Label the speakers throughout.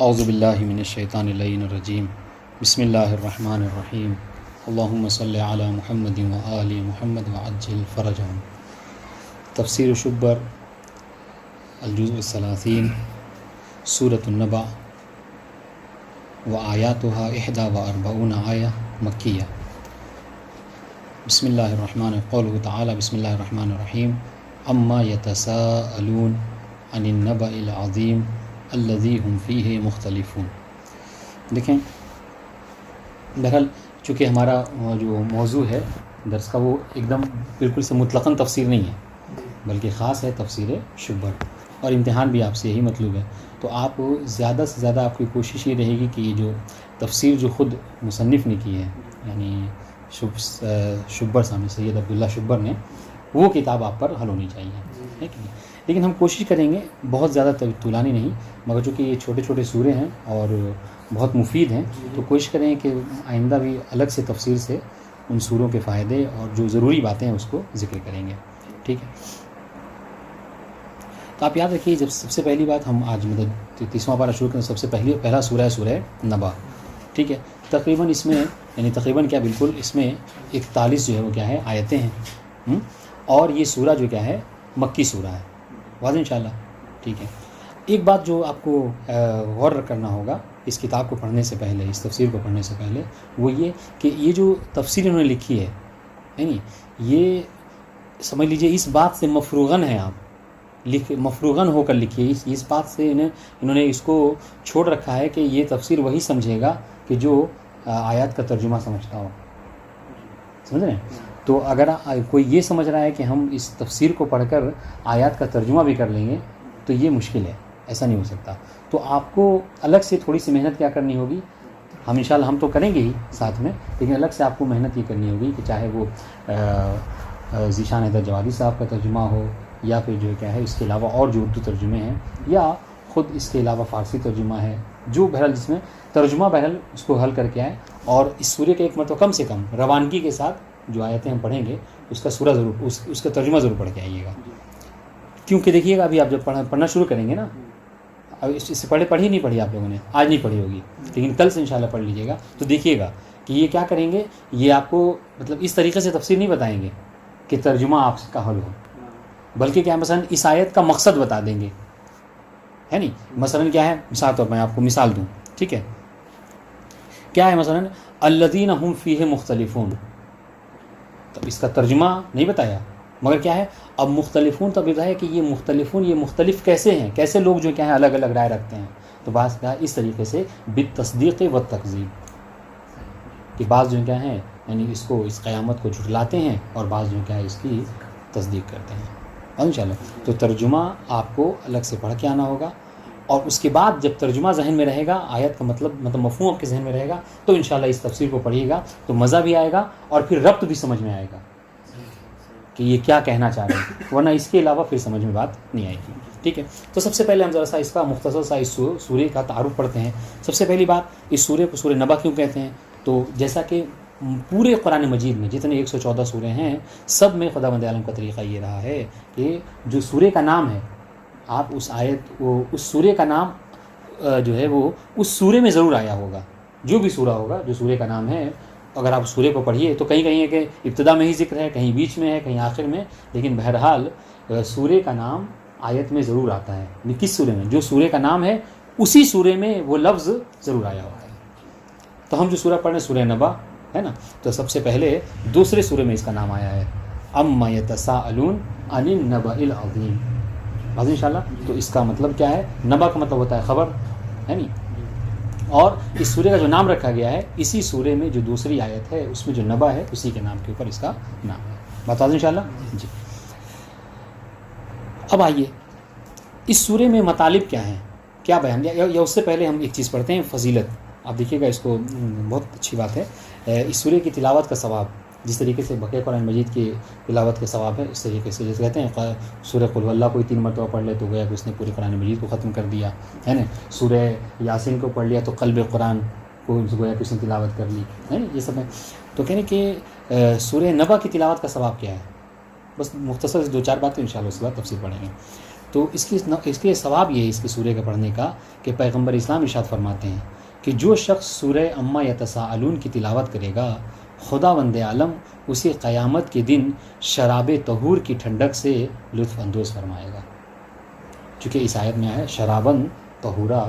Speaker 1: اعوذ باللہ من الشیطان اللعین الرجیم بسم اللہ الرحمن الرحیم اللہم صلی علی محمد و آل محمد وعجل فرجہم۔ تفسیر شبر الجزء الثلاثین سورۃ النبأ و آیاتها 41 آیہ مکیہ۔ بسم اللہ الرحمن قوله تعالی بسم اللہ الرحمن الرحیم اما یتساءلون عن النبأ العظیم الذی هم فیہ مختلفون۔ دیکھیں، بہرحال چونکہ ہمارا جو موضوع ہے درس کا وہ ایک دم بالکل سے مطلقاً تفسیر نہیں ہے، بلکہ خاص ہے تفسیر شبر، اور امتحان بھی آپ سے یہی مطلوب ہے۔ تو آپ زیادہ سے زیادہ آپ کی کوشش یہ رہے گی کہ یہ جو تفسیر جو خود مصنف نے کی ہے، یعنی شبر سامع سید عبداللہ شبر نے، وہ کتاب آپ پر حل ہونی چاہیے، لیکن ہم کوشش کریں گے بہت زیادہ طولانی نہیں، مگر چونکہ یہ چھوٹے چھوٹے سورے ہیں اور بہت مفید ہیں، تو کوشش کریں کہ آئندہ بھی الگ سے تفسیر سے ان سوروں کے فائدے اور جو ضروری باتیں ہیں اس کو ذکر کریں گے، ٹھیک ہے۔ تو آپ یاد رکھیے، جب سب سے پہلی بات ہم آج مطلب 30واں پارہ شروع کریں، سب سے پہلا سورہ ہے سورہ نبا، ٹھیک ہے۔ تقریباً اس میں یعنی تقریباً کیا بالکل اس میں 41 جو ہے وہ کیا ہے آیتیں ہیں، اور یہ سورہ جو کیا ہے مکی سورہ ہے، واضح انشاءاللہ، ٹھیک ہے۔ ایک بات جو آپ کو غور کرنا ہوگا اس کتاب کو پڑھنے سے پہلے، اس تفسیر کو پڑھنے سے پہلے، وہ یہ کہ یہ جو تفسیر انہوں نے لکھی ہے، یعنی یہ سمجھ لیجئے اس بات سے مفروغاً ہے، آپ مفروغاً ہو کر لکھیے، اس بات سے انہوں نے اس کو چھوڑ رکھا ہے کہ یہ تفسیر وہی سمجھے گا کہ جو آیات کا ترجمہ سمجھتا ہو، سمجھ رہے ہیں؟ تو اگر کوئی یہ سمجھ رہا ہے کہ ہم اس تفسیر کو پڑھ کر آیات کا ترجمہ بھی کر لیں گے تو یہ مشکل ہے، ایسا نہیں ہو سکتا۔ تو آپ کو الگ سے تھوڑی سی محنت کیا کرنی ہوگی، ہم انشاءاللہ ہم تو کریں گے ہی ساتھ میں، لیکن الگ سے آپ کو محنت یہ کرنی ہوگی کہ چاہے وہ ذیشان حیدر جوادی صاحب کا ترجمہ ہو، یا پھر جو کیا ہے اس کے علاوہ اور جو اردو ترجمے ہیں، یا خود اس کے علاوہ فارسی ترجمہ ہے، جو بہرحال جس میں ترجمہ بہرحال اس کو حل کر کے آئے، اور اس سورے کے ایک مرتبہ کم سے کم روانگی کے ساتھ جو آیتیں ہم پڑھیں گے اس کا سورہ ضرور اس کا ترجمہ ضرور پڑھ کے آئیے گا، کیونکہ دیکھیے گا ابھی آپ جب پڑھنا شروع کریں گے نا، اب اس سے پڑھی نہیں پڑھی آپ لوگوں نے، آج نہیں پڑھی ہوگی، لیکن کل سے انشاءاللہ پڑھ لیجیے گا، تو دیکھیے گا کہ یہ کیا کریں گے، یہ آپ کو مطلب اس طریقے سے تفسیر نہیں بتائیں گے کہ ترجمہ آپ کا حل ہو، بلکہ کیا مثلا اس آیت کا مقصد بتا دیں گے، ہے نہیں؟ مثلا کیا ہے، مثال طور میں آپ کو مثال دوں، ٹھیک ہے، کیا ہے مثلا الذین هم فیہ مختلفون، تو اس کا ترجمہ نہیں بتایا، مگر کیا ہے اب مختلفون تب بتایا کہ یہ مختلفون یہ مختلف کیسے ہیں، کیسے لوگ جو کیا ہیں الگ الگ رائے رکھتے ہیں، تو بعض کیا اس طریقے سے بالتصدیق و تکذیب، کہ بعض جو کیا ہیں یعنی اس کو اس قیامت کو جھٹلاتے ہیں، اور بعض جو کیا ہے اس کی تصدیق کرتے ہیں، انشاءاللہ۔ تو ترجمہ آپ کو الگ سے پڑھ کے آنا ہوگا، اور اس کے بعد جب ترجمہ ذہن میں رہے گا، آیت کا مطلب مفہوم آپ کے ذہن میں رہے گا، تو انشاءاللہ اس تفسیر کو پڑھیے گا تو مزہ بھی آئے گا، اور پھر ربط بھی سمجھ میں آئے گا کہ یہ کیا کہنا چاہ رہے ہیں، ورنہ اس کے علاوہ پھر سمجھ میں بات نہیں آئے گی، ٹھیک ہے۔ تو سب سے پہلے ہم ذرا سا اس کا مختصر سا اس سورے کا تعارف پڑھتے ہیں۔ سب سے پہلی بات، اس سورے کو سورہ نبا کیوں کہتے ہیں؟ تو جیسا کہ پورے قرآن مجید میں جتنے 114 سورے ہیں، سب میں خداوند عالم کا طریقہ یہ رہا ہے کہ جو سورے کا نام ہے، آپ اس اس سورے کا نام جو ہے وہ اس سورے میں ضرور آیا ہوگا، جو بھی سورہ ہوگا جو سورے کا نام ہے، اگر آپ سورے کو پڑھیے تو کہیں ہے کہ ابتدا میں ہی ذکر ہے، کہیں بیچ میں ہے، کہیں آخر میں، لیکن بہرحال سورے کا نام آیت میں ضرور آتا ہے۔ کس سورے میں؟ جو سورے کا نام ہے اسی سورے میں وہ لفظ ضرور آیا ہوتا ہے۔ تو ہم جو سورہ پڑھ رہے ہیں سورہ نبا ہے نا، تو سب سے پہلے دوسرے سورے میں اس کا نام آیا ہے، اما یتساءلون عن النبأ العظیم، واضح انشاءاللہ۔ تو اس کا مطلب کیا ہے؟ نبا کا مطلب ہوتا ہے خبر، ہے نہیں؟ اور اس سورے کا جو نام رکھا گیا ہے، اسی سورے میں جو دوسری آیت ہے اس میں جو نبا ہے اسی کے نام کے اوپر اس کا نام ہے، بتا دیں انشاءاللہ جی۔ اب آئیے اس سورے میں مطالب کیا ہیں، کیا بیان، یا اس سے پہلے ہم ایک چیز پڑھتے ہیں، فضیلت۔ آپ دیکھیے گا اس کو، بہت اچھی بات ہے، اس سورے کی تلاوت کا ثواب جس طریقے سے بقیہ قرآن مجید کی تلاوت کا ثواب ہے، اس طریقے سے جیسے کہتے ہیں سورہ قل ہو اللہ کوئی 3 مرتبہ پڑھ لے تو گویا کہ اس نے پورے قرآن مجید کو ختم کر دیا، ہے نا۔ سورہ یاسین کو پڑھ لیا تو قلب قرآن کو گویا کہ اس نے تلاوت کر لی، ہے نا، یہ سب ہے۔ تو کہنے کہ سورہ نبا کی تلاوت کا ثواب کیا ہے، بس مختصر سے 2-4 باتیں انشاءاللہ اس کے بعد تفصیل پڑھیں گے۔ تو اس کے ثواب یہ ہے اس کی سورہ کا پڑھنے کا کہ پیغمبر اسلام ارشاد فرماتے ہیں کہ جو شخص سورہ عما یتساءلون کی تلاوت کرے گا خداوند عالم اسے قیامت کے دن شراب طہور کی ٹھنڈک سے لطف اندوز فرمائے گا. چونکہ اس آیت میں آیا شرابن طہورا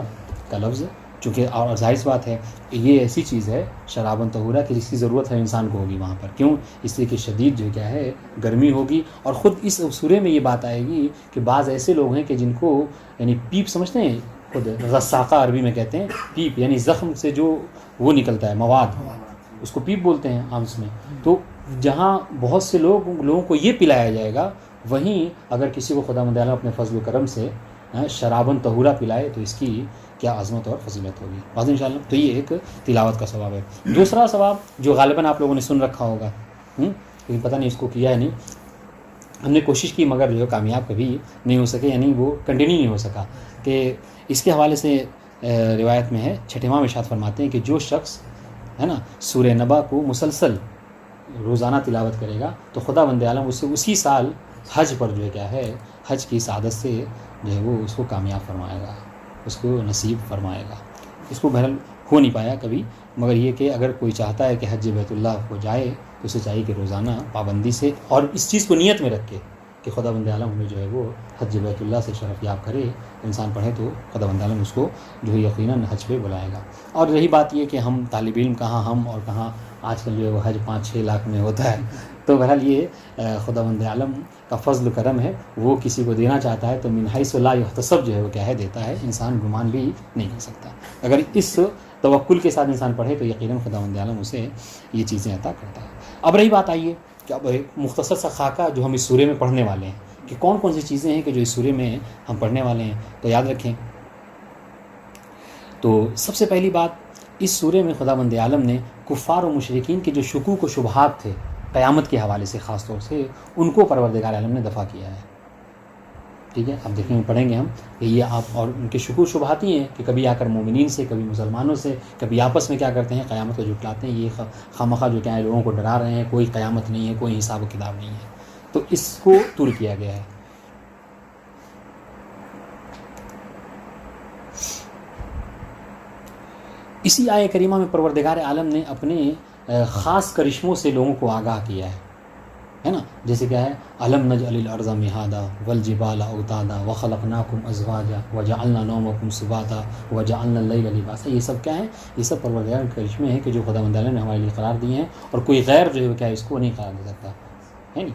Speaker 1: کا لفظ، چونکہ اور ظاہر سی بات ہے یہ ایسی چیز ہے شرابن طہورا کہ جس کی ضرورت ہے انسان کو ہوگی وہاں پر. کیوں؟ اس لیے کہ شدید جو کیا ہے گرمی ہوگی. اور خود اس سورے میں یہ بات آئے گی کہ بعض ایسے لوگ ہیں کہ جن کو یعنی پیپ سمجھتے ہیں، خود غساقہ عربی میں کہتے ہیں پیپ، یعنی زخم سے جو وہ نکلتا ہے مواد، اس کو پیپ بولتے ہیں عام میں. تو جہاں بہت سے لوگوں کو یہ پلایا جائے گا، وہیں اگر کسی کو خدا مند اپنے فضل و کرم سے شرابن طہورا پلائے تو اس کی کیا عظمت اور فضیلت ہوگی. واضح انشاءاللہ. تو یہ ایک تلاوت کا ثواب ہے. دوسرا ثواب جو غالباً آپ لوگوں نے سن رکھا ہوگا، لیکن پتہ نہیں اس کو کیا ہے نہیں، ہم نے کوشش کی مگر جو کامیاب کبھی نہیں ہو سکے، یعنی وہ کنٹینیو نہیں ہو سکا. کہ اس کے حوالے سے روایت میں ہے، چھٹے امام ارشاد فرماتے ہیں کہ جو شخص ہے نا سورہ نبا کو مسلسل روزانہ تلاوت کرے گا تو خدا بند عالم اسے اسی سال حج پر جو ہے کیا ہے حج کی سعادت سے جو ہے وہ اس کو کامیاب فرمائے گا، اس کو نصیب فرمائے گا. اس کو بہرحال ہو نہیں پایا کبھی، مگر یہ کہ اگر کوئی چاہتا ہے کہ حج بیت اللہ کو جائے تو اسے چاہیے کہ روزانہ پابندی سے اور اس چیز کو نیت میں رکھ کے کہ خدا بند عالم ہمیں جو ہے وہ حج بیت اللہ سے شرف یاب کرے. انسان پڑھے تو خدا بند عالم اس کو جو ہے یقیناً حج پہ بلائے گا. اور رہی بات یہ کہ ہم طالب علم کہاں ہم اور کہاں آج کل جو ہے وہ حج 5-6 لاکھ میں ہوتا ہے. تو بہرحال یہ خدا بند عالم کا فضل و کرم ہے، وہ کسی کو دینا چاہتا ہے تو من حیث لا یحتسب جو ہے وہ کیا ہے دیتا ہے، انسان گمان بھی نہیں کر سکتا. اگر اس توکل کے ساتھ انسان پڑھے تو یقیناً خدا بند عالم اسے یہ چیزیں عطا کرتا ہے. اب رہی بات آئیے کہ اب ایک مختصر سا خاکہ جو ہم اس سورے میں پڑھنے والے ہیں کہ کون کون سی چیزیں ہیں کہ جو اس سورے میں ہم پڑھنے والے ہیں. تو یاد رکھیں، تو سب سے پہلی بات اس سورے میں خدا بند عالم نے کفار و مشرکین کے جو شکوک و شبہات تھے قیامت کے حوالے سے خاص طور سے ان کو پروردگار عالم نے دفع کیا ہے. ٹھیک ہے، اب دیکھیں گے پڑھیں گے ہم کہ یہ آپ اور ان کے شکوک و شبہات ہی ہیں کہ کبھی آ کر مومنین سے، کبھی مسلمانوں سے، کبھی آپس میں کیا کرتے ہیں قیامت کو جھٹلاتے ہیں. یہ خامخواہ جو کیا ہے لوگوں کو ڈرا رہے ہیں، کوئی قیامت نہیں ہے، کوئی حساب و کتاب نہیں ہے. تو اس کو دور کیا گیا ہے. اسی آیہ کریمہ میں پروردگار عالم نے اپنے خاص کرشموں سے لوگوں کو آگاہ کیا ہے نا. جیسے کیا ہے الم نجعل الارض مہادا والجبال اوتادا وخلقناکم ازواجا وجعلنا نومکم سباتا وجعلنا اللیل لباسا. یہ سب کیا ہے؟ یہ سب پروردگار کے کرشمے ہیں کہ جو خدا بند عالم نے ہمارے لیے قرار دیے ہیں اور کوئی غیر جو ہے کیا اس کو نہیں قرار دے سکتا ہے نہیں.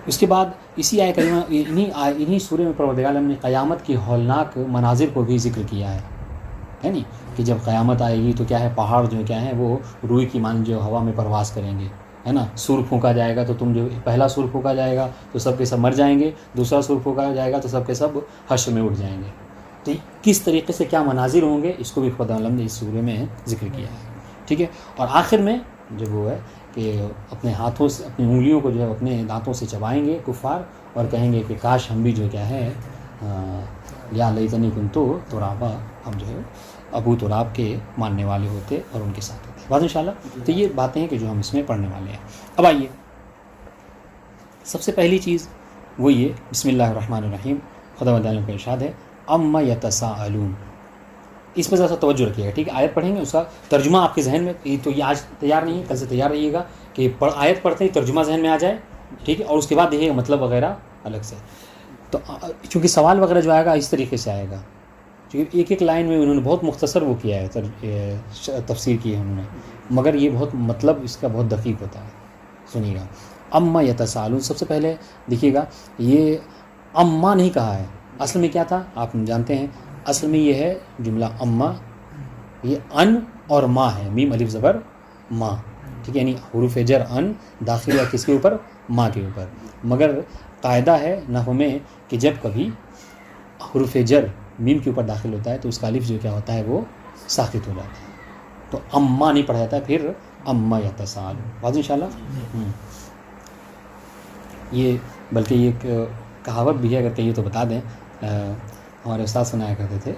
Speaker 1: اس کے بعد اسی آیہ کریمہ انہی سورے میں پروردگار عالم نے قیامت کی ہولناک مناظر کو بھی ذکر کیا ہے نہیں کہ جب قیامت آئے گی تو کیا ہے پہاڑ جو کیا ہے وہ روئی کی مان جو ہوا میں پرواز کریں گے ہے نا. سور پھونکا جائے گا تو تم جو پہلا سور پھونکا جائے گا تو سب کے سب مر جائیں گے، دوسرا سور پھونکا جائے گا تو سب کے سب حشر میں اٹھ جائیں گے. تو کس طریقے سے کیا مناظر ہوں گے اس کو بھی خدا عالم نے اس سورے میں ذکر کیا ہے. ٹھیک ہے، اور آخر میں جب وہ ہے کہ اپنے ہاتھوں سے اپنی انگلیوں کو جو ہے اپنے دانتوں سے چبائیں گے کفار اور کہیں گے کہ کاش ہم بھی جو کیا ہے یا لیتنی کنتو ترابا، ہم جو ہے ابو تراب کے ماننے والے ہوتے اور ان کے ساتھ ہوتے. بات انشاءاللہ. تو یہ باتیں ہیں کہ جو ہم اس میں پڑھنے والے ہیں. اب آئیے سب سے پہلی چیز وہ یہ بسم اللہ الرحمن الرحیم. خدا بند عالم کا ارشاد ہے اما یتساءلون. اس پہ ذرا سا توجہ رکھیے گا. ٹھیک ہے، آیت پڑھیں گے اس کا ترجمہ آپ کے ذہن میں تو یہ آج تیار نہیں ہے، کل سے تیار رہیے گا کہ آیت پڑھتے ہی ترجمہ ذہن میں آ جائے. ٹھیک ہے، اور اس کے بعد دیکھیے مطلب وغیرہ الگ سے. تو چونکہ سوال وغیرہ جو آئے گا اس طریقے سے آئے گا، چونکہ ایک لائن میں انہوں نے بہت مختصر وہ کیا ہے تفسیر کی ہے انہوں نے، مگر یہ بہت مطلب اس کا بہت دقیق ہوتا ہے. سنیے گا اما یتساءلون. سب سے پہلے دیکھیے گا یہ اما نہیں کہا ہے، اصل میں کیا تھا آپ جانتے ہیں. اصل میں یہ ہے جملہ اما، یہ ان اور ما ہے، میم الف زبر ما. ٹھیک ہے، یعنی حروف جر ان داخل ہے کس کے اوپر؟ ما کے اوپر. مگر قاعدہ ہے نحو میں کہ جب کبھی حروف جر میم کے اوپر داخل ہوتا ہے تو اس کا الف جو کیا ہوتا ہے وہ ساکت ہو جاتا ہے. تو اما نہیں پڑھا جاتا ہے، پھر اما یتساءلون. واضح انشاءاللہ. یہ بلکہ یہ ایک کہاوت بھی ہے، اگر کہیں تو بتا دیں. ہمارے استاد سنایا کرتے تھے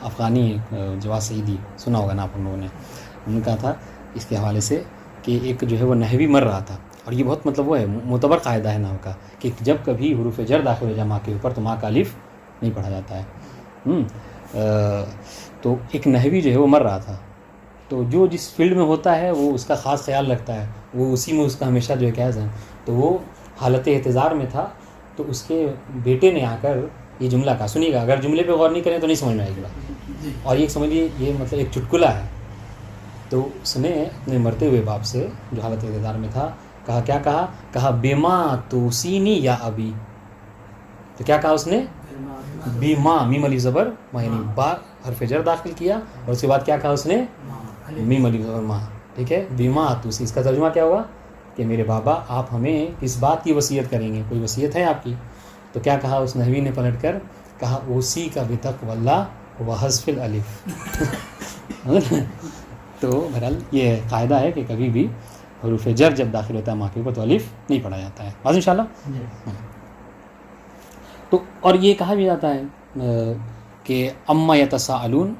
Speaker 1: افغانی جواز سعیدی، سنا ہوگا نا آپ لوگوں نے. انہوں نے کہا تھا اس کے حوالے سے کہ ایک جو ہے وہ نحوی مر رہا تھا اور یہ بہت مطلب وہ ہے معتبر قاعدہ ہے نحو کا کہ جب کبھی حروف جر داخل ہو جائے ماں کے اوپر تو ماں کا الف نہیں پڑھا جاتا ہے. تو ایک نحوی جو ہے وہ مر رہا تھا، تو جو جس فیلڈ میں ہوتا ہے وہ اس کا خاص خیال رکھتا ہے، وہ اسی میں اس کا ہمیشہ جو ہے کیا ہے. تو وہ حالت احتضار میں تھا، تو اس کے بیٹے نے آ کر یہ جملہ کہا. سنیے گا، اگر جملے پہ غور نہیں کریں تو نہیں سمجھ میں آئے گی بات. اور یہ سمجھیے یہ مطلب ایک چٹکلا ہے. تو اس نے اپنے مرتے ہوئے باپ سے جو حالت احتضار میں تھا کہا، کیا کہا؟ کہا بیما توسینی یا ابی. تو کیا کہا اس نے؟ بیما، میم الف زبر ما، یعنی با حرف جر داخل کیا اور اس کے بعد کیا کہا اس نے؟ میم الف زبر ما. ٹھیک ہے، بیما توسی. اس کا ترجمہ کیا ہوا کہ میرے بابا آپ ہمیں کس بات کی وصیت کریں گے، کوئی وصیت ہے آپ کی؟ تو کیا کہا اس نحوی نے پلٹ کر؟ کہا اوسی کا بتقوی اللہ و حذف الالف. تو بہرحال یہ قاعدہ ہے کہ کبھی بھی حروف جر جب داخل ہوتا ہے ماں کے اوپر تو الف نہیں پڑھا جاتا ہے. بس انشاءاللہ. تو اور یہ کہا بھی جاتا ہے کہ اما یتساءلون،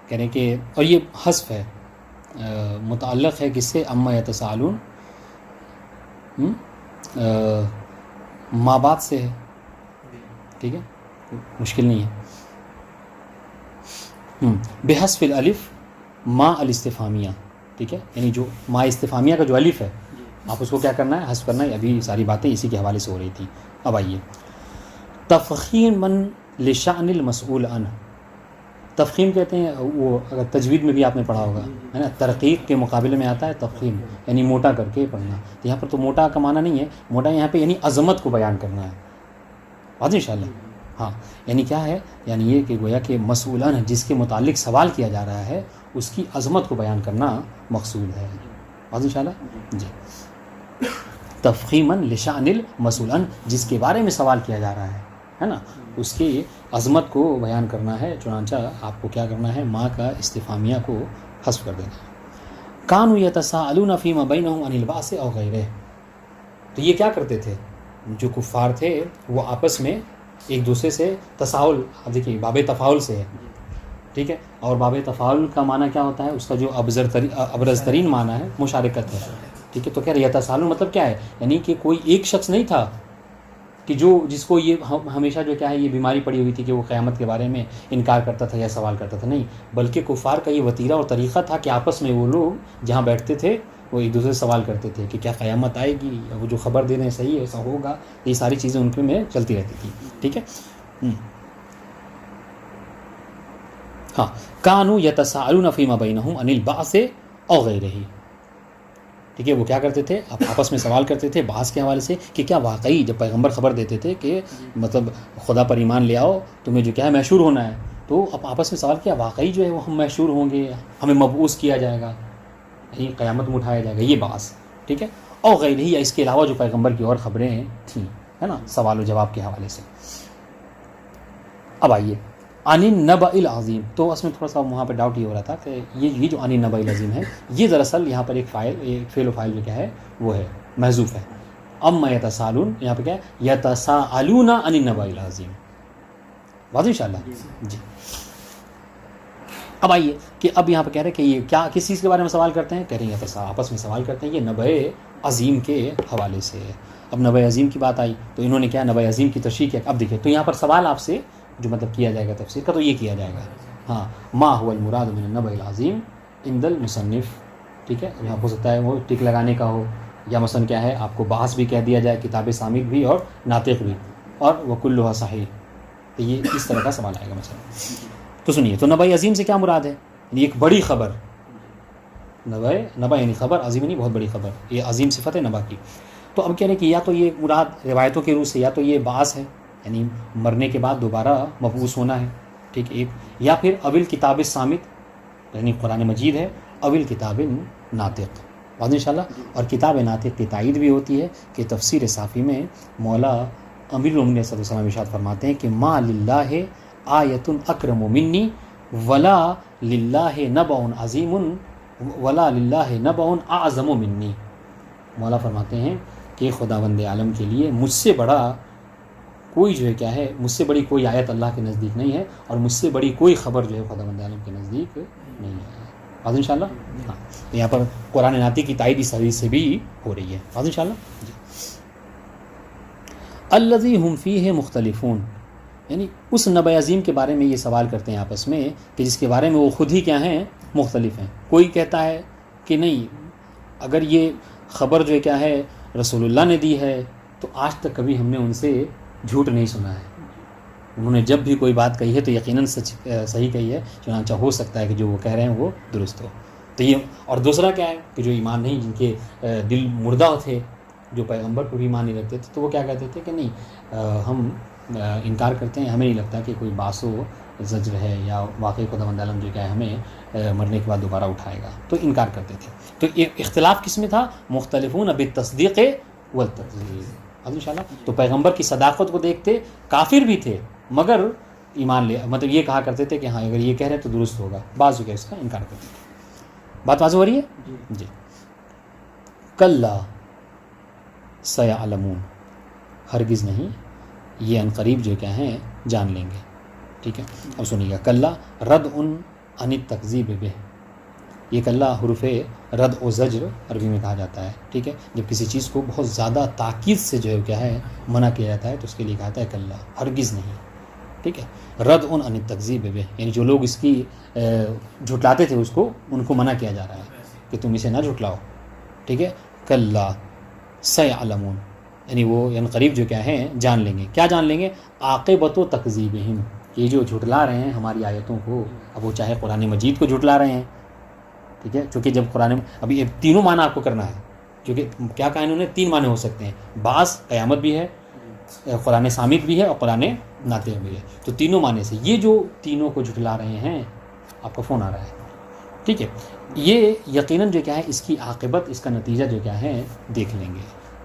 Speaker 1: کہہ رہے کہ، اور یہ حذف ہے، متعلق ہے کس سے؟ اما یتساءلون، ماں باپ سے ہے. ٹھیک ہے، مشکل نہیں ہے. بحذف الالف ما الاستفہامیہ. ٹھیک ہے، یعنی جو ما استفہامیہ کا جو الف ہے آپ اس کو کیا کرنا ہے؟ حذف کرنا ہے. ابھی ساری باتیں اسی کے حوالے سے ہو رہی تھی. اب آئیے تفخیما لشأن المسئول عنہ. تفخیم کہتے ہیں، وہ اگر تجوید میں بھی آپ نے پڑھا ہوگا ہے نا، ترقیق کے مقابلے میں آتا ہے تفخیم، یعنی موٹا کر کے پڑھنا. تو یہاں پر تو موٹا کا معنی نہیں ہے، موٹا یہاں پہ یعنی عظمت کو بیان کرنا ہے. واضح انشاءاللہ. ہاں، یعنی کیا ہے؟ یعنی یہ کہ گویا کہ مسئول عنہ جس کے متعلق سوال کیا جا رہا ہے اس کی عظمت کو بیان کرنا مقصود ہے. واضح انشاءاللہ. جی، تفخیما لشأن المسئول عنہ جس کے بارے میں سوال کیا جا رہا ہے نا، اس کی عظمت کو بیان کرنا ہے. چنانچہ آپ کو کیا کرنا ہے؟ ماں کا استفہامیہ کو حذف کر دینا ہے. کانوا یتساءلون فیما بینہم عن البعث او غیرہ. تو یہ کیا کرتے تھے؟ جو کفار تھے وہ آپس میں ایک دوسرے سے تساؤل، دیکھیے باب تفاعل سے ہے. ٹھیک ہے، اور باب تفاعل کا معنی کیا ہوتا ہے؟ اس کا جو ابرز ترین معنی ہے مشارکت ہے. ٹھیک ہے، تو کہہ رہے یتساءلون مطلب کیا ہے؟ یعنی کہ کوئی ایک شخص نہیں تھا کہ جس کو یہ ہمیشہ جو کیا ہے یہ بیماری پڑی ہوئی تھی کہ وہ قیامت کے بارے میں انکار کرتا تھا یا سوال کرتا تھا. نہیں، بلکہ کفار کا یہ وتیرہ اور طریقہ تھا کہ آپس میں وہ لوگ جہاں بیٹھتے تھے وہ ایک دوسرے سے سوال کرتے تھے کہ کیا قیامت آئے گی، یا وہ جو خبر دے رہے ہیں صحیح ہے، ایسا ہوگا. یہ ساری چیزیں ان میں چلتی رہتی تھی. ٹھیک ہے. ہاں، کانوا یتساءلون فیما بینہم عن البعث او غیرہ. ٹھیک ہے، وہ کیا کرتے تھے؟ آپ آپس میں سوال کرتے تھے بعث کے حوالے سے کہ کیا واقعی جب پیغمبر خبر دیتے تھے کہ مطلب خدا پر ایمان لے آؤ تمہیں جو کیا ہے محشور ہونا ہے، تو آپ آپس میں سوال کیا واقعی جو ہے وہ ہم محشور ہوں گے، ہمیں مبعوث کیا جائے گا، یہی قیامت میں اٹھایا جائے گا، یہ بعث. ٹھیک ہے، اور غیر ہی یا اس کے علاوہ جو پیغمبر کی اور خبریں تھیں ہے نا سوال و جواب کے حوالے سے. اب آئیے عن النبأ العظیم. تو اس میں تھوڑا سا وہاں پہ ڈاؤٹ یہ ہو رہا تھا کہ یہ جو عن النبأ العظیم ہے یہ دراصل یہاں پر ایک فعل و فاعل جو کیا ہے وہ ہے محذوف ہے. اما یتساءلون یہاں پہ کیا ہے؟ یتساءلون عن النبأ العظیم. واضح انشاءاللہ. جی، اب آئیے کہ اب یہاں پہ کہہ رہے ہیں کہ یہ کیا کس چیز کے بارے میں سوال کرتے ہیں؟ کہہ رہے ہیں آپس میں سوال کرتے ہیں یہ نبأ عظیم کے حوالے سے. اب نبأ عظیم کی بات آئی تو انہوں نے کیا نبأ عظیم کی تشریح کیا. اب دیکھیں تو یہاں پر سوال آپ سے جو مطلب کیا جائے گا تفسیر کا تو یہ کیا جائے گا، ہاں، ما هو المراد من النبأ العظیم عند المصنف. ٹھیک ہے، یہاں ہو سکتا ہے وہ ٹک لگانے کا ہو، یا مثلا کیا ہے آپ کو بعث بھی کہہ دیا جائے، کتاب سامک بھی اور ناطق بھی، اور وکلھا صحیح. تو یہ اس طرح کا سوال آئے گا مثلا. تو سنیے، تو نبأ عظیم سے کیا مراد ہے؟ یعنی ایک بڑی خبر. نبأ یعنی خبر، عظیم یعنی بہت بڑی خبر، یہ عظیم صفت ہے نبأ کی. تو اب کہہ رہے ہیں کہ یا تو یہ مراد روایتوں کے روح سے یا تو یہ بعث ہے یعنی مرنے کے بعد دوبارہ مبعوث ہونا ہے. ٹھیک ہے، ایک، یا پھر اول کتاب صامت یعنی قرآن مجید ہے، اول کتاب ناطق. واضح انشاءاللہ. اور کتاب ناطق کی تائید بھی ہوتی ہے کہ تفسیر صافی میں مولا امیر المومنین صلی اللہ علیہ وسلم ارشاد فرماتے ہیں کہ ما للہ آیۃ اکرم منی ولا للہ نبأ عظیم ولا للہ نبأ اعظم منی. مولا فرماتے ہیں کہ خداوند عالم کے لیے مجھ سے بڑا کوئی جو ہے کیا ہے، مجھ سے بڑی کوئی آیت اللہ کے نزدیک نہیں ہے، اور مجھ سے بڑی کوئی خبر جو ہے خداوند عالم کے نزدیک نہیں ہے. بات ان شاء اللہ. ہاں یہاں پر قرآن ناطق کی تائید اس حدیث سے بھی ہو رہی ہے. بات ان شاء اللہ. جی. الذی ہم فیہ مختلفون، یعنی اس نبأ عظیم کے بارے میں یہ سوال کرتے ہیں آپس میں کہ جس کے بارے میں وہ خود ہی کیا ہیں، مختلف ہیں. کوئی کہتا ہے کہ نہیں، اگر یہ خبر جو ہے کیا ہے رسول اللہ نے دی ہے تو آج تک کبھی ہم نے ان سے جھوٹ نہیں سنا ہے. انہوں نے جب بھی کوئی بات کہی ہے تو یقیناً صحیح کہی ہے، چنانچہ ہو سکتا ہے کہ جو وہ کہہ رہے ہیں وہ درست ہو. تو یہ، اور دوسرا کیا ہے کہ جو ایمان نہیں، جن کے دل مردہ تھے، جو پیغمبر کو بھی ایمان نہیں رکھتے تھے، تو وہ کیا کہتے تھے کہ نہیں، ہم انکار کرتے ہیں، ہمیں نہیں لگتا کہ کوئی باس و زجر ہے یا واقعی خداوند عالم جو کیا ہے ہمیں مرنے کے بعد دوبارہ اٹھائے گا، تو انکار کرتے تھے. تو اختلاف کس میں تھا؟ مختلفون بالتصدیق والتکذیب. انشاءاللہ. تو پیغمبر کی صداقت کو دیکھتے کافر بھی تھے مگر ایمان لے، مطلب یہ کہا کرتے تھے کہ ہاں اگر یہ کہہ رہے تو درست ہوگا، بعض جو کہ اس کا انکار کرتے تھے. بات واضح ہو رہی ہے؟ جی. کلا سیعلمون، ہرگز نہیں، یہ عنقریب جو کیا ہیں جان لیں گے. ٹھیک ہے، اب سنیے گا. کلا رد عن التکذیب بہ، یہ کلا حروف رد و زجر عربی میں کہا جاتا ہے. ٹھیک ہے، جب کسی چیز کو بہت زیادہ تاکید سے جو ہے کیا ہے منع کیا جاتا ہے تو اس کے لیے کہا جاتا ہے کلا، ہرگز نہیں. ٹھیک ہے، رد عن التکذیب بہ، یعنی جو لوگ اس کی جھٹلاتے تھے اس کو، ان کو منع کیا جا رہا ہے کہ تم اسے نہ جھٹلاؤ. ٹھیک ہے، کلا سیعلمون، یعنی وہ عنقریب جو کیا ہیں جان لیں گے. کیا جان لیں گے؟ عاقبت و تکذیبہم، یہ جو جھٹلا رہے ہیں ہماری آیتوں کو، اب وہ چاہے قرآن مجید کو جھٹلا رہے ہیں. ٹھیک ہے، چونکہ جب قرآن، ابھی یہ تینوں معنی آپ کو کرنا ہے، کیونکہ کیا کہا انہوں نے، 3 معنی ہو سکتے ہیں. بعض قیامت بھی ہے، قرآن صامت بھی ہے اور قرآن ناطق بھی ہے. تو تینوں معنی سے یہ جو تینوں کو جھٹلا رہے ہیں، آپ کا فون آ رہا ہے. ٹھیک ہے، یہ یقیناً جو کیا ہے اس کی عاقبت، اس کا نتیجہ جو کیا ہے دیکھ لیں گے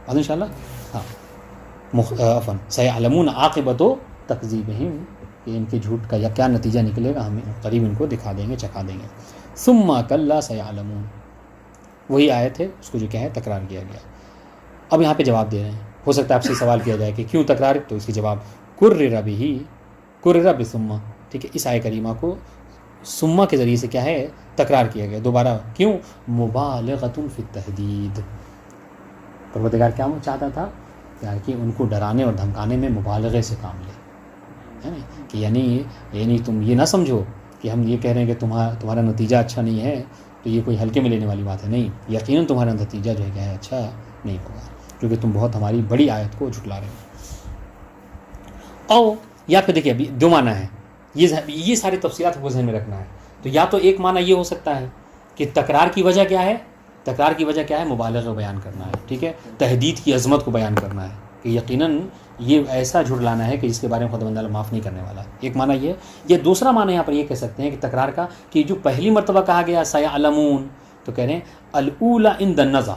Speaker 1: ان شاء اللہ. ہاں سیعلمون عاقبت و تکذیبہم، کہ ان کے جھوٹ کا یا کیا نتیجہ نکلے گا ہمیں قریب ان کو دکھا دیں گے، چکھا دیں گے. ثم کلا سیعلمون، وہی آیت ہے، اس کو جو کیا ہے تکرار کیا گیا. اب یہاں پہ جواب دے رہے ہیں. ہو سکتا ہے آپ سے سوال کیا جائے کہ کیوں تکرار، تو اس کی جواب کرر بہ، کرر بثم. ٹھیک ہے، اس آیہ کریمہ کو ثم کے ذریعے سے کیا ہے تکرار کیا گیا دوبارہ. کیوں؟ مبالغۃ فی التہدید، پروردگار کیا چاہتا تھا کہ ان کو ڈرانے اور دھمکانے میں مبالغے سے کام لے، ہے نا، کہ یعنی تم یہ نہ سمجھو کہ ہم یہ کہہ رہے ہیں کہ تمہارا نتیجہ اچھا نہیں ہے تو یہ کوئی ہلکے میں لینے والی بات ہے. نہیں، یقیناً تمہارا نتیجہ جو ہے کیا ہے اچھا نہیں ہوگا، کیونکہ تم بہت ہماری بڑی آیت کو جھٹلا رہے ہو. او یا پھر دیکھیے ابھی 2 معنی ہیں، یہ ساری تفصیلات کو ذہن میں رکھنا ہے. تو یا تو ایک معنی یہ ہو سکتا ہے کہ تکرار کی وجہ کیا ہے، تکرار کی وجہ کیا ہے، مبالغہ بیان کرنا ہے. ٹھیک ہے، تہدید کی عظمت کو بیان کرنا ہے کہ یقیناً یہ ایسا جھٹلانا ہے کہ جس کے بارے میں خداوند تعالیٰ معاف نہیں کرنے والا. ایک معنی یہ. یہ دوسرا معنی یہاں پر یہ کہہ سکتے ہیں کہ تکرار کا، کہ جو پہلی مرتبہ کہا گیا سیعلمون، تو کہہ رہے ہیں الاولی عند النزع،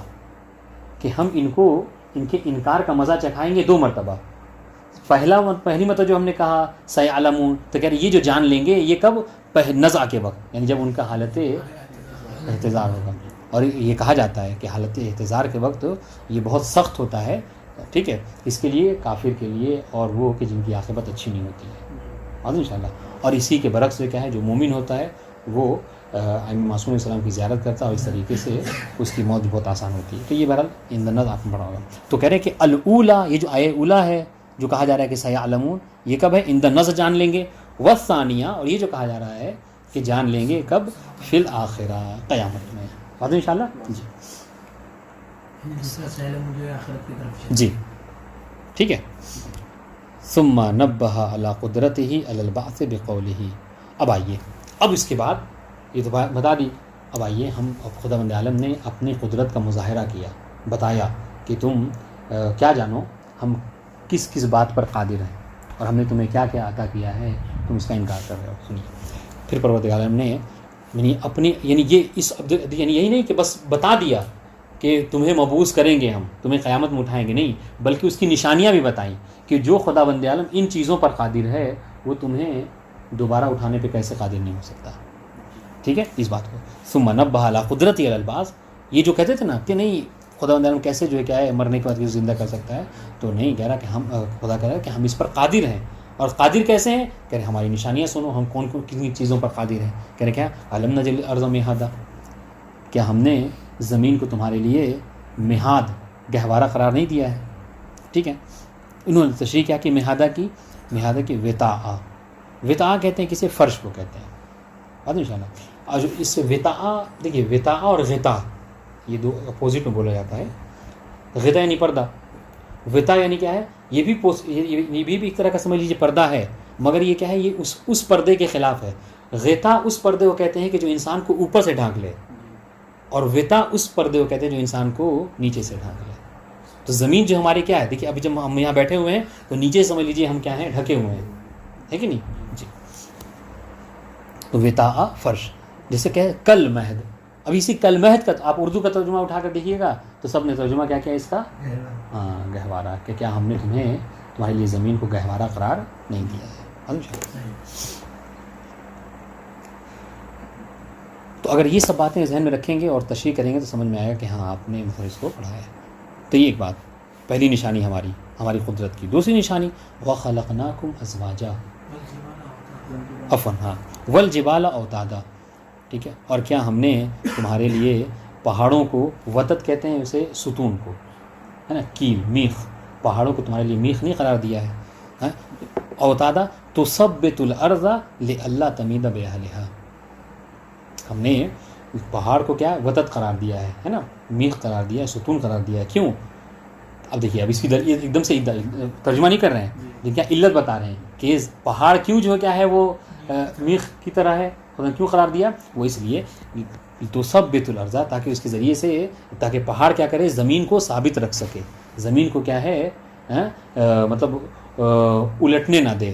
Speaker 1: کہ ہم ان کو ان کے انکار کا مزہ چکھائیں گے 2 مرتبہ. پہلی مرتبہ جو ہم نے کہا سیعلمون، تو کہہ رہے یہ جو جان لیں گے یہ کب؟ نزع کے وقت، یعنی جب ان کا حالت احتضار ہوگا. اور یہ کہا جاتا ہے کہ حالت احتضار کے وقت یہ بہت سخت ہوتا ہے. ٹھیک ہے، اس کے لیے کافر کے لیے، اور وہ کہ جن کی عاقبت اچھی نہیں ہوتی ہے ان شاء اللہ. اور اسی کے برعکس کیا ہے، جو مومن ہوتا ہے وہ ائمہ معصوم علیہ السلام کی زیارت کرتا ہے اور اس طریقے سے اس کی موت بہت آسان ہوتی ہے. تو یہ بہرحال اندنز آپ نے پڑھا ہوگا. تو کہہ رہے ہیں کہ الاولا، یہ جو آیہ اولا ہے جو کہا جا رہا ہے کہ سیعلمون، یہ کب ہے؟ اندنز جان لیں گے. والثانیہ، اور یہ جو کہا جا رہا ہے کہ جان لیں گے کب؟ فی الآخرہ، قیامت میں. بات ان شاء اللہ. جی ٹھیک ہے. ثم نبہ علی قدرتہ علی البعث بقولہ. اب آئیے، اب اس کے بعد یہ تو بتا دی، اب آئیے ہم خداوند عالم نے اپنی قدرت کا مظاہرہ کیا، بتایا کہ تم کیا جانو ہم کس کس بات پر قادر ہیں اور ہم نے تمہیں کیا کیا عطا کیا ہے، تم اس کا انکار کر رہے ہو. سنیے، پھر پروردگار عالم نے یعنی اپنی، یعنی یہ اس یعنی یہی نہیں کہ بس بتا دیا کہ تمہیں مبعوث کریں گے، ہم تمہیں قیامت میں اٹھائیں گے، نہیں، بلکہ اس کی نشانیاں بھی بتائیں کہ جو خداوند عالم ان چیزوں پر قادر ہے وہ تمہیں دوبارہ اٹھانے پہ کیسے قادر نہیں ہو سکتا. ٹھیک ہے، اس بات کو. ثم نبہ علی قدرتہ علی البعث، یہ جو کہتے تھے نا کہ نہیں خداوند عالم کیسے جو ہے کیا ہے مرنے کے بعد زندہ کر سکتا ہے، تو نہیں، کہہ رہا کہ ہم، خدا کہہ رہا ہے کہ ہم اس پر قادر ہیں. اور قادر کیسے ہیں؟ کہہ رہے ہماری نشانیاں سنو، ہم کون کون کتنی چیزوں پر قادر ہیں. کہہ رہے کیا علم نجعل الارض مہادا، کیا ہم نے زمین کو تمہارے لیے مہاد گہوارہ قرار نہیں دیا ہے. ٹھیک ہے، انہوں نے تشریح کیا کہ مہادہ کی وطاء، وطاء کہتے ہیں کسے؟ فرش کو کہتے ہیں. بات ان شاء اللہ. اور جو اس سے وطاء، دیکھیے وطاء اور غطاء یہ دو اپوزٹ میں بولا جاتا ہے. غطاء یعنی پردہ، وطاء یعنی کیا ہے؟ یہ بھی ایک طرح کا سمجھ لیجیے پردہ ہے، مگر یہ کیا ہے؟ یہ اس پردے کے خلاف ہے. غطاء اس پردے کو کہتے ہیں کہ جو انسان کو اوپر سے ڈھانک لے، اور وطاء اس پردے کو کہتے ہیں جو انسان کو نیچے سے ڈھانک لے. تو زمین جو ہماری کیا ہے؟ دیکھیے ابھی جب ہم یہاں بیٹھے ہوئے ہیں تو نیچے سمجھ لیجیے ہم کیا ہیں؟ ڈھکے ہوئے ہیں، ہے کہ نہیں جی. تو وطاء فرش، جیسے کہ کل مہد. اب اسی کل مہد کا آپ اردو کا ترجمہ اٹھا کر دیکھیے گا تو سب نے ترجمہ کیا کیا اس کا؟ ہاں گہوارہ، کہ کیا ہم نے تمہارے لیے زمین کو گہوارہ قرار نہیں دیا ہے. تو اگر یہ سب باتیں ذہن میں رکھیں گے اور تشریح کریں گے تو سمجھ میں آئے گا کہ ہاں آپ نے اس کو پڑھا ہے. تو یہ ایک بات، پہلی نشانی ہماری قدرت کی. دوسری نشانی وَخَلَقْنَاكُمْ أَزْوَاجًا، عفواً ہاں وَالْجِبَالَ أَوْتَادًا. ٹھیک ہے، اور کیا ہم نے تمہارے لیے پہاڑوں کو، وتد کہتے ہیں اسے ستون کو، ہے نا، کیل میخ، پہاڑوں کو تمہارے لیے میخ نہیں قرار دیا ہے. اوتادا تثبت الارض لئلا تمید بأہلہا، ہم نے پہاڑ کو کیا وتد قرار دیا ہے نا، میخ قرار دیا ہے، ستون قرار دیا ہے. کیوں؟ اب دیکھیے اب اس کی ایک دم سے ترجمہ نہیں کر رہے ہیں، لیکن کیا علت بتا رہے ہیں کہ پہاڑ کیوں جو کیا ہے وہ میخ کی طرح ہے، خدا نے کیوں قرار دیا؟ وہ اس لیے تو ثبت الارض، تاکہ اس کے ذریعے سے، تاکہ پہاڑ کیا کرے؟ زمین کو ثابت رکھ سکے، زمین کو کیا ہے مطلب الٹنے نہ دے،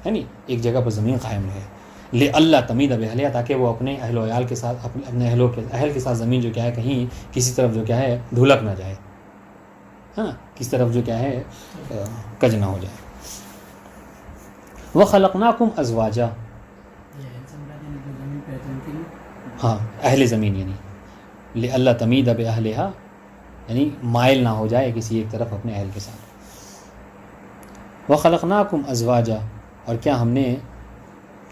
Speaker 1: ہے نہیں، ایک جگہ پر زمین قائم رہے. لِأَلَّا تَمِيدَ بِأَهْلِهَا، تاکہ وہ اپنے اہل و عیال کے ساتھ، اپنے اہل کے ساتھ زمین جو کیا ہے کہیں کسی طرف جو کیا ہے دھلک نہ جائے، ہاں کس طرف جو کیا ہے کج نہ ہو جائے. وَخَلَقْنَاكُمْ أَزْوَاجًا، ہاں اہل زمین یعنی لِأَلَّا تَمِيدَ بِأَهْلِهَا، یعنی مائل نہ ہو جائے کسی ایک طرف اپنے اہل کے ساتھ. وَخَلَقْنَاكُمْ أَزْوَاجًا، اور کیا ہم نے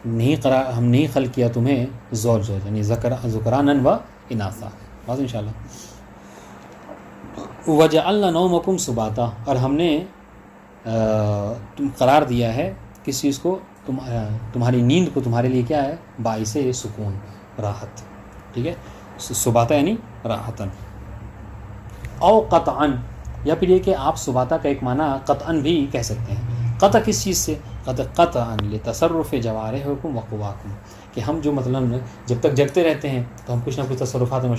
Speaker 1: نہیں خلق کیا تمہیں زوج یعنی ذکرانًا و اناثا. بات انشاءاللہ. وَجَعَلْنَا نَوْمَكُمْ سُبَاتًا، اور ہم نے قرار دیا ہے کس چیز کو؟ تمہاری نیند کو تمہارے لیے کیا ہے؟ باعث سکون، راحت. ٹھیک ہے، سباتا یعنی راحتاً. او قطعاً، یا پھر یہ کہ آپ سباتا کا ایک معنی قطعاً بھی کہہ سکتے ہیں. قطع کس چیز سے؟ قطعاً لتصرف جوارحکم وقواکم، کہ ہم جو مطلب جب تک جگتے رہتے ہیں تو ہم کچھ نہ کچھ تصرفات میں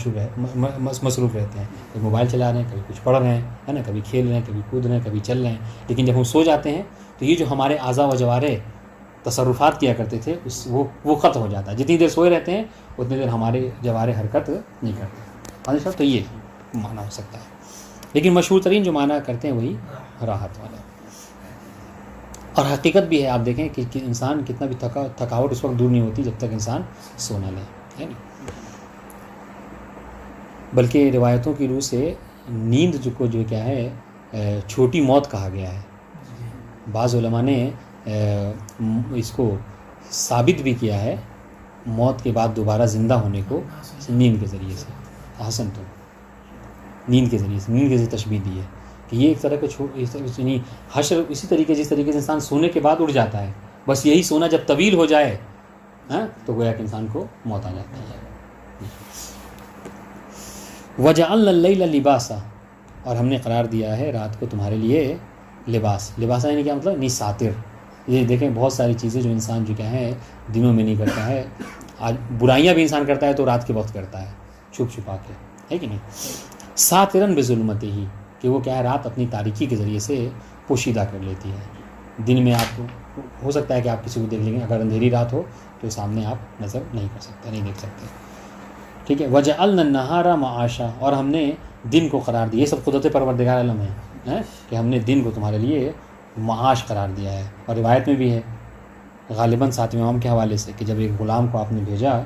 Speaker 1: مصروف رہتے ہیں. کبھی موبائل چلا رہے ہیں، کبھی کچھ پڑھ رہے ہیں، ہے نا، کبھی کھیل رہے ہیں، کبھی کود رہے ہیں، کبھی چل رہے ہیں. لیکن جب ہم سو جاتے ہیں تو یہ جو ہمارے اعضاء و جوارح تصرفات کیا کرتے تھے وہ ختم ہو جاتا ہے. جتنی دیر سوئے رہتے ہیں اتنی دیر ہمارے جوارح حرکت نہیں کرتے. تو یہ معنی ہو سکتا ہے، لیکن مشہور ترین جو معنی کرتے ہیں وہی راحت والا. اور حقیقت بھی ہے، آپ دیکھیں کہ انسان کتنا بھی تھکاوٹ اس وقت دور نہیں ہوتی جب تک انسان سو نہ لے، ہے نہیں. بلکہ روایتوں کی روح سے نیند جو کیا ہے چھوٹی موت کہا گیا ہے. بعض علماء نے اس کو ثابت بھی کیا ہے موت کے بعد دوبارہ زندہ ہونے کو نیند کے ذریعے سے. حسن تو نیند کے ذریعے سے تشبیہ دی ہے کہ یہ ایک طرح کا یعنی حشر اسی طریقے جس طریقے سے انسان سونے کے بعد اٹھ جاتا ہے، بس یہی سونا جب طویل ہو جائے تو گویا کہ انسان کو موت آ جاتی ہے. وَجَعَلْنَا اللَّيْلَ لِبَاسًا، اور ہم نے قرار دیا ہے رات کو تمہارے لیے لباس. لباسا یعنی کیا مطلب؟ ساتر. یہ دیکھیں بہت ساری چیزیں جو انسان جو کیا ہے دنوں میں نہیں کرتا ہے، آج برائیاں بھی انسان کرتا ہے تو رات کے وقت کرتا ہے چھپ چھپا کے، ہے کہ نہیں. ساترن بظلمتہ ہی، کہ وہ کیا ہے رات اپنی تاریکی کے ذریعے سے پوشیدہ کر لیتی ہے. دن میں آپ کو ہو سکتا ہے کہ آپ کسی کو دیکھ لیں گے، اگر اندھیری رات ہو تو سامنے آپ نظر نہیں کر سکتے، نہیں دیکھ سکتے. ٹھیک ہے. وَجَعَلْنَا النَّهَارَ مَعَاشًا، اور ہم نے دن کو قرار دیا. یہ سب قدرت پروردگار عالم ہے کہ ہم نے دن کو تمہارے لیے معاش قرار دیا ہے. اور روایت میں بھی ہے غالباً ساتویں امام کے حوالے سے کہ جب ایک غلام کو آپ نے بھیجا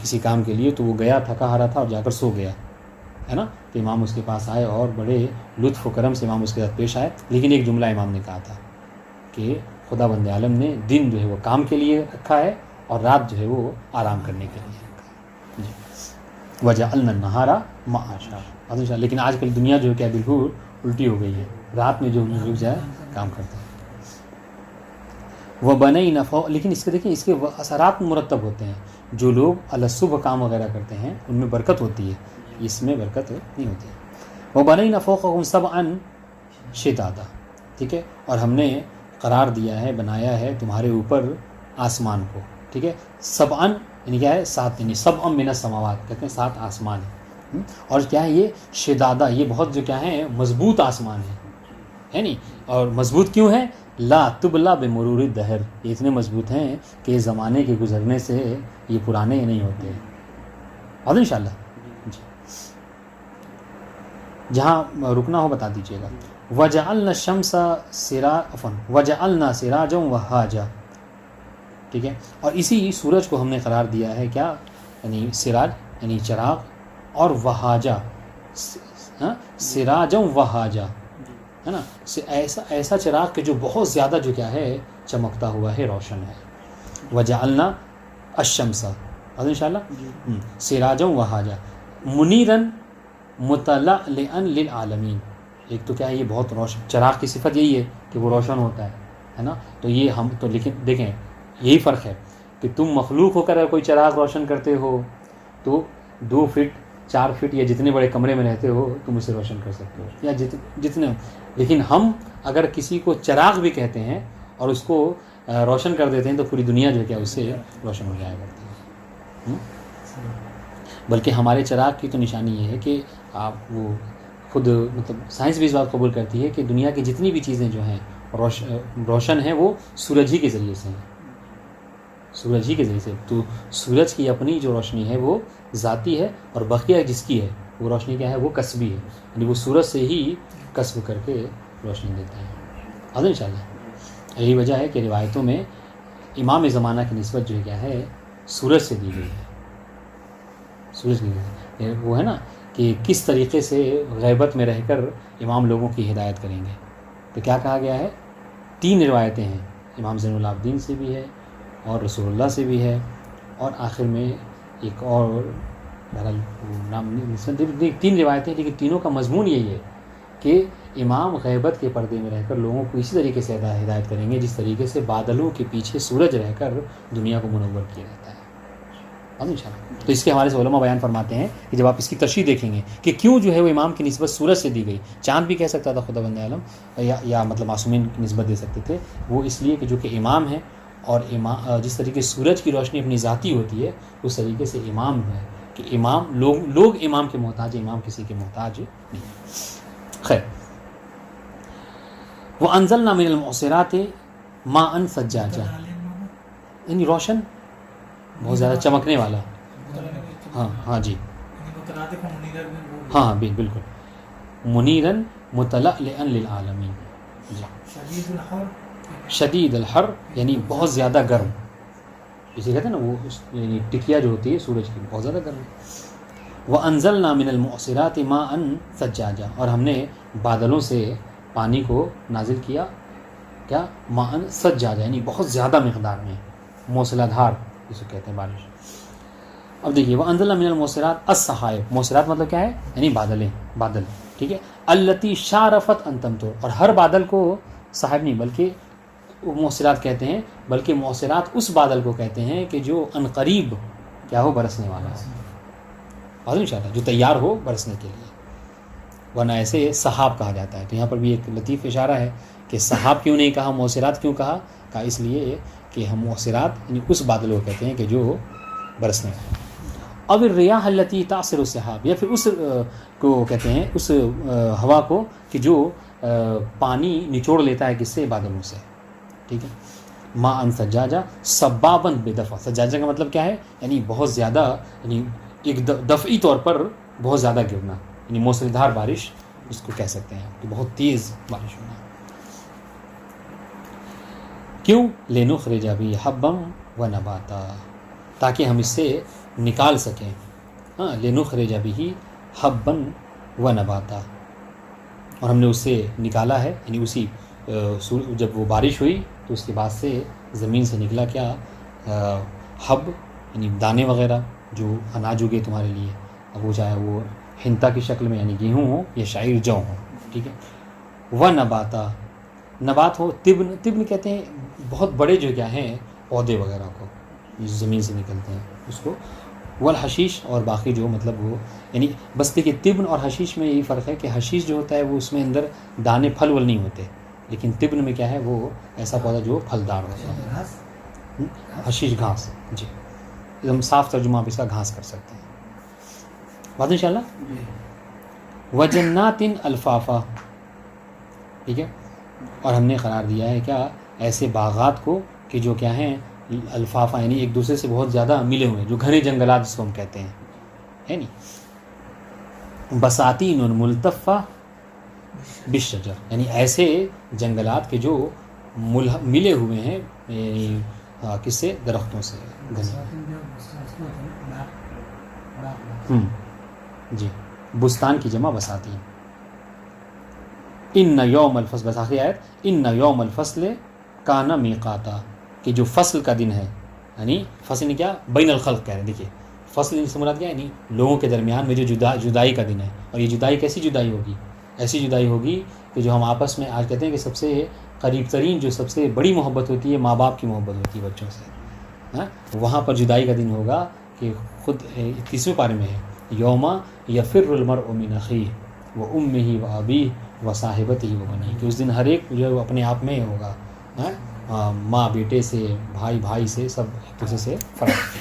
Speaker 1: کسی کام کے لیے تو وہ گیا تھکا ہارا تھا اور جا کر سو گیا، ہے نا. تو امام اس کے پاس آئے اور بڑے لطف و کرم سے امام اس کے ساتھ پیش آئے، لیکن ایک جملہ امام نے کہا تھا کہ خدا بند عالم نے دن جو ہے وہ کام کے لیے رکھا ہے اور رات جو ہے وہ آرام کرنے کے لیے رکھا ہے جی وجعلنا النہار معاشا. لیکن آج کل دنیا جو ہے کیا بالکل الٹی ہو گئی ہے, رات میں جو رک جائے کام کرتا ہے. وَبَنَيْنَا فَوْقَ, لیکن اس کے دیکھیں اس کے اثرات مرتب ہوتے ہیں. جو لوگ صبح کام وغیرہ کرتے ہیں ان میں برکت ہوتی ہے, اس میں برکت نہیں ہوتی ہے. وَبَنَيْنَا فَوْقَكُمْ سَبْعًا شِدَادًا, ٹھیک ہے, اور ہم نے قرار دیا ہے, بنایا ہے تمہارے اوپر آسمان کو, ٹھیک ہے. سبعن یعنی کیا ہے 7, یعنی سبع من السماوات کہتے ہیں 7 آسمان ہیں, اور کیا ہے یہ شدادہ, یہ بہت جو کیا ہے مضبوط آسمان ہے نہیں. اور مضبوط کیوں ہے؟ لا تبلا بمرور الدہر, یہ اتنے مضبوط ہیں کہ زمانے کے گزرنے سے یہ پرانے نہیں ہوتے. اور انشاءاللہ جی جہاں رکنا ہو بتا دیجیے گا. وجعلنا الشمس وجعلنا سراجا وہاجا, ٹھیک ہے, اور اسی سورج کو ہم نے قرار دیا ہے کیا, یعنی سراج یعنی چراغ, اور وہاجا سراجا وہاجا ہے نا, ایسا چراغ کہ جو بہت زیادہ جو کیا ہے چمکتا ہوا ہے, روشن ہے. وجعلنا الشمس انشاءاللہ سراجا وہاجا منیرا مطلعا للعالمین. ایک تو کیا ہے یہ بہت روشن, چراغ کی صفت یہی ہے کہ وہ روشن ہوتا ہے نا. تو یہ ہم تو لیکن دیکھیں یہی فرق ہے کہ تم مخلوق ہو کر اگر کوئی چراغ روشن کرتے ہو تو 2 فٹ 4 فٹ یا جتنے بڑے کمرے میں رہتے ہو تم اسے روشن کر سکتے ہو, یا جتنے. لیکن ہم اگر کسی کو چراغ بھی کہتے ہیں اور اس کو روشن کر دیتے ہیں تو پوری دنیا جو ہے کیا اس سے روشن ہو جایا کرتی ہے. بلکہ ہمارے چراغ کی تو نشانی یہ ہے کہ آپ وہ خود مطلب سائنس بھی اس بات قبول کرتی ہے کہ دنیا کی جتنی بھی چیزیں جو ہیں روشن ہیں وہ سورج ہی کے ذریعے سے ہیں, سورج ہی کے ذریعے سے. تو سورج کی اپنی جو روشنی ہے وہ ذاتی ہے, اور بقیہ جس کی ہے وہ روشنی کیا ہے وہ کسبی ہے, یعنی وہ سورج سے ہی کسب کر کے روشنی دیتا ہے. حاضر انشاءاللہ یہی وجہ ہے کہ روایتوں میں امام زمانہ کی نسبت جو ہے کیا ہے سورج سے دی گئی ہے. سورج کی وہ ہے نا کہ کس طریقے سے غیبت میں رہ کر امام لوگوں کی ہدایت کریں گے. تو کیا کہا گیا ہے, 3 روایتیں ہیں, امام زین العابدین سے بھی ہے اور رسول اللہ سے بھی ہے, اور آخر میں ایک اور بہرحال نام 3 روایتیں, لیکن تینوں کا مضمون یہی ہے کہ امام غیبت کے پردے میں رہ کر لوگوں کو اسی طریقے سے ہدایت کریں گے جس طریقے سے بادلوں کے پیچھے سورج رہ کر دنیا کو منور کیا رہتا ہے. تو اس کے حوالے سے علماء بیان فرماتے ہیں کہ جب آپ اس کی تشریح دیکھیں گے کہ کیوں جو ہے وہ امام کی نسبت سورج سے دی گئی, چاند بھی کہہ سکتا تھا خدا بند عالم, یا مطلب معصومین کی نسبت دے سکتے تھے, وہ اس لیے کہ جو کہ امام ہے, اور جس طریقے سے سورج کی روشنی اپنی ذاتی ہوتی ہے اس طریقے سے امام ہے کہ امام لوگ امام کے محتاج ہیں, امام کسی کے محتاج نہیں. خیر, وَأَنزَلْنَا مِنَ الْمُعْصِرَاتِ مَاءً ثَجَّاجًا, یعنی روشن بہت زیادہ چمکنے والا. ہاں جی ہاں بالکل منیرن مطلعا للعالمین. شدید الحر یعنی بہت زیادہ گرم, اسے کہتے ہیں نا وہ یعنی ٹکیا جو ہوتی ہے سورج کی بہت زیادہ گرم. وَأَنزَلْنَا مِنَ الْمُعْصِرَاتِ مَاءً ثَجَّاجًا, اور ہم نے بادلوں سے پانی کو نازل کیا کیا ماءً ثَجَّاجًا, یعنی بہت زیادہ مقدار میں, موسلا دھار اسے کہتے ہیں بارش. اب دیکھیے وَأَنزَلْنَا مِنَ الْمُعْصِرَاتِ الصَّحَائِبَ, موسرات مطلب کیا ہے, یعنی بادل, ٹھیک ہے. الَّتِي شَارَفَتْ أَن تَمْطُرَ, اور ہر بادل کو صاحب نہیں بلکہ موسرات کہتے ہیں, بلکہ موسرات اس بادل کو کہتے ہیں کہ جو ان قریب کیا ہو برسنے والا ہے, اور انشاءاللہ جو تیار ہو برسنے کے لیے, ورنہ ایسے سحاب کہا جاتا ہے. تو یہاں پر بھی ایک لطیف اشارہ ہے کہ سحاب کیوں نہیں کہا, موسرات کیوں کہا اس لیے کہ ہم موسرات یعنی اس بادل کو کہتے ہیں کہ جو برسنے والا. اب الریاح التي تعصر السحاب, یا پھر اس کو کہتے ہیں اس ہوا کو کہ جو پانی نچوڑ لیتا ہے کس سے, بادلوں سے, ٹھیک ہے. ماءً ثجاجا سبابا بدفع, ثجاجا کا مطلب کیا ہے, یعنی بہت زیادہ, یعنی ایک دفعی طور پر بہت زیادہ گرنا, یعنی موسلادھار بارش اس کو کہہ سکتے ہیں کہ بہت تیز بارش ہونا. کیوں, لنخرج به حبا ونباتا, تاکہ ہم اس سے نکال سکیں, لنخرج به حبا ونباتا, اور ہم نے اسے نکالا ہے, یعنی اسی جب وہ بارش ہوئی تو اس کے بعد سے زمین سے نکلا کیا حب یعنی دانے وغیرہ جو اناج اگے تمہارے لیے، اب وہ چاہے وہ ہنتا کی شکل میں یعنی گیہوں ہو یا شعیر جو ہو، ٹھیک ہے. و نباتا، نبات ہو، تبن کہتے ہیں بہت بڑے جو کیا ہیں پودے وغیرہ کو زمین سے نکلتے ہیں اس کو. والحشیش، اور باقی جو مطلب وہ یعنی بس دیکھیے تبن اور حشیش میں یہی فرق ہے کہ حشیش جو ہوتا ہے وہ اس میں اندر دانے پھل ول نہیں ہوتے، لیکن تبن میں کیا ہے وہ ایسا پودا جو پھلدار ہوتا ہے. حشیش گھاس، جی ایک دم صاف ترجمہ آپ اس کا گھاس کر سکتے ہیں. بات ان شاء اللہ. وجنات الفافا، ٹھیک ہے، اور ہم نے قرار دیا ہے کیا ایسے باغات کو کہ جو کیا ہیں الفافا یعنی ایک دوسرے سے بہت زیادہ ملے ہوئے، جو گھنے جنگلات جس کو ہم کہتے ہیں، ہے نہیں. بساتین ملتفہ بالشجر، یعنی ایسے جنگلات کے جو ملے ہوئے ہیں یعنی کس سے، درختوں سے جی. بستان کی جمع بساتین. ان یوم الفصل، بس آخری آیت، ان یوم الفصل کان میقاتا، کہ جو فصل کا دن ہے، یعنی فصل نے کیا بین الخلق کہہ رہے ہیں. دیکھیے فصل سے مراد کیا ہے، یعنی لوگوں کے درمیان میں جو جدائی کا دن ہے. اور یہ جدائی کیسی جدائی ہوگی، ایسی جدائی ہوگی کہ جو ہم آپس میں آج کہتے ہیں کہ سب سے قریب ترین جو سب سے بڑی محبت ہوتی ہے ماں باپ کی محبت ہوتی ہے بچوں سے، وہاں پر جدائی کا دن ہوگا کہ خود 30ویں پارے میں ہے یوما یفر المرء من اخیہ و امہ و ابیہ و صاحبتہ و بنیہ، کہ اس دن ہر ایک جو ہے وہ اپنے آپ میں ہوگا، ماں بیٹے سے، بھائی بھائی سے، سب ایک دوسرے سے فرق.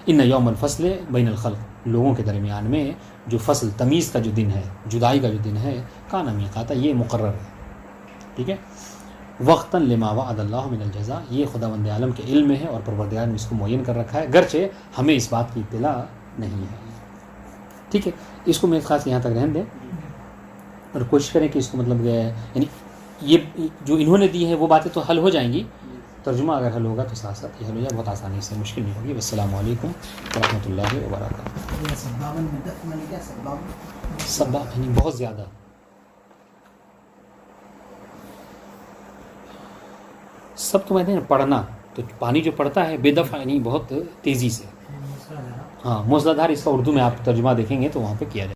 Speaker 1: ان یوم الفصل بین الخلق، لوگوں کے درمیان میں جو فصل تمیز کا جو دن ہے، جدائی کا جو دن ہے، کان میقاتا، یہ مقرر ہے، ٹھیک ہے. وقتاً لما وعد اللہ من الجزاء، یہ خداوند عالم کے علم میں ہے اور پروردگار نے اس کو معین کر رکھا ہے، گرچہ ہمیں اس بات کی اطلاع نہیں ہے. ٹھیک ہے، اس کو میرے خاص یہاں تک رہن دیں اور کوشش کریں کہ اس کو مطلب یعنی یہ جو انہوں نے دی ہیں وہ باتیں تو حل ہو جائیں گی، ترجمہ اگر حل ہوگا تو ساتھ ساتھ یہ حل ہو جائے، بہت آسانی سے، مشکل نہیں ہوگی. السلام علیکم ورحمۃ اللہ وبرکاتہ. سب یعنی بہت زیادہ سب تو کہتے ہیں پڑھنا، تو پانی جو پڑتا ہے بے دفعہ یعنی بہت تیزی سے، ہاں موسلادھار، اس کا اردو میں آپ ترجمہ دیکھیں گے تو وہاں پہ کیا جائے.